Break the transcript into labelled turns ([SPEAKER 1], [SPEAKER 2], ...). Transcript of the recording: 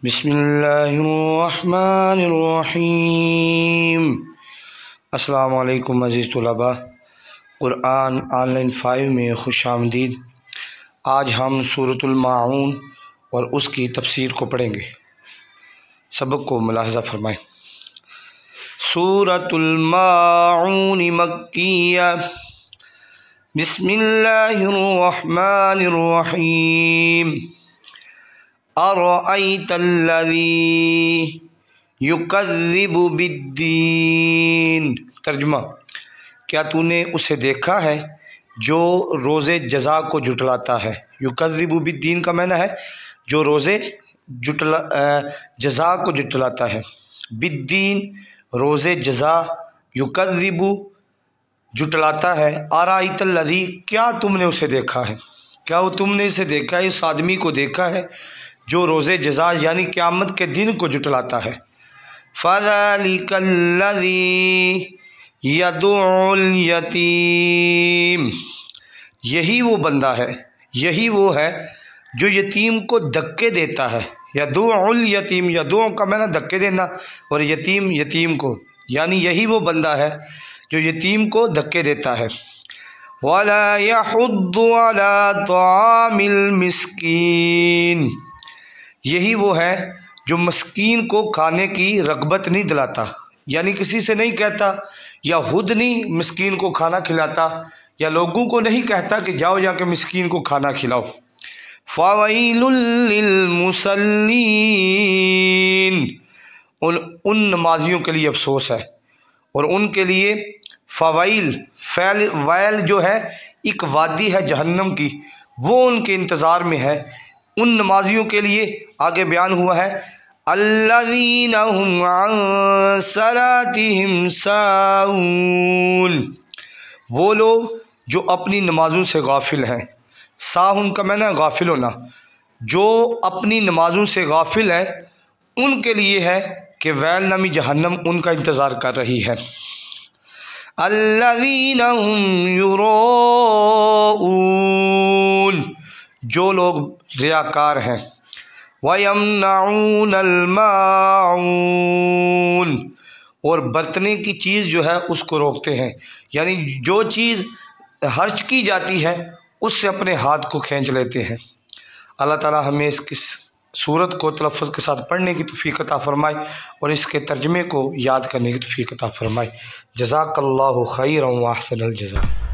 [SPEAKER 1] بسم اللہ الرحمن الرحیم۔ السلام علیکم عزیز طلباء، قرآن آن لائن 5 میں خوش آمدید۔ آج ہم سورۃ الماعون اور اس کی تفسیر کو پڑھیں گے۔ سبق کو ملاحظہ فرمائیں۔ سورۃ الماعون مکیہ۔ بسم اللہ الرحمن الرحیم۔ ارأیت الذی یکذب بالدین۔ ترجمہ: کیا تو نے اسے دیکھا ہے جو روز جزا کو جھٹلاتا ہے۔ یکذب بالدین کا معنی ہے جو روز جزا کو جھٹلاتا ہے۔ بالدین روز جزا، یکذب جھٹلاتا ہے۔ ارأیت الذی، کیا تم نے اسے دیکھا ہے، کیا وہ تم نے اسے دیکھا ہے، اس آدمی کو دیکھا ہے جو روز جزا یعنی قیامت کے دن کو جھٹلاتا ہے۔ فَذَلِكَ الَّذِي يَدُعُّ الْيَتِيمَ۔ یہی وہ بندہ ہے، یہی وہ ہے جو یتیم کو دھکے دیتا ہے۔ يَدُعُّ الْيَتِيمَ، يَدُعُّ کا معنی دھکے دینا، اور یتیم یتیم کو، یعنی یہی وہ بندہ ہے جو یتیم کو دھکے دیتا ہے۔ وَلَا يَحُضُّ عَلَىٰ طَعَامِ الْمِسْكِينِ۔ یہی وہ ہے جو مسکین کو کھانے کی رغبت نہیں دلاتا، یعنی کسی سے نہیں کہتا یا خود نہیں مسکین کو کھانا کھلاتا، یا لوگوں کو نہیں کہتا کہ جاؤ جا کے مسکین کو کھانا کھلاؤ۔ فَوَيْلٌ لِّلْمُصَلِّينَ۔ ان نمازیوں کے لیے افسوس ہے، اور ان کے لیے فوائل، ویل جو ہے ایک وادی ہے جہنم کی، وہ ان کے انتظار میں ہے۔ ان نمازیوں کے لیے آگے بیان ہوا ہے الذین هم عن صلاتهم ساہون۔ وہ لوگ جو اپنی نمازوں سے غافل ہیں۔ ساہون کا معنی غافل ہونا، جو اپنی نمازوں سے غافل ہے ان کے لیے ہے کہ ویل نامی جہنم ان کا انتظار کر رہی ہے۔ الذین هم یراؤون، جو لوگ ریاکار ہیں۔ وَيَمْنَعُونَ الْمَاعُونَ، اور برتنے کی چیز جو ہے اس کو روکتے ہیں، یعنی جو چیز خرچ کی جاتی ہے اس سے اپنے ہاتھ کو کھینچ لیتے ہیں۔ اللہ تعالی ہمیں اس کی صورت کو تلفظ کے ساتھ پڑھنے کی توفیق عطا فرمائے اور اس کے ترجمے کو یاد کرنے کی توفیق عطا فرمائے۔ جزاک اللہ خیرا و احسن الجزاء۔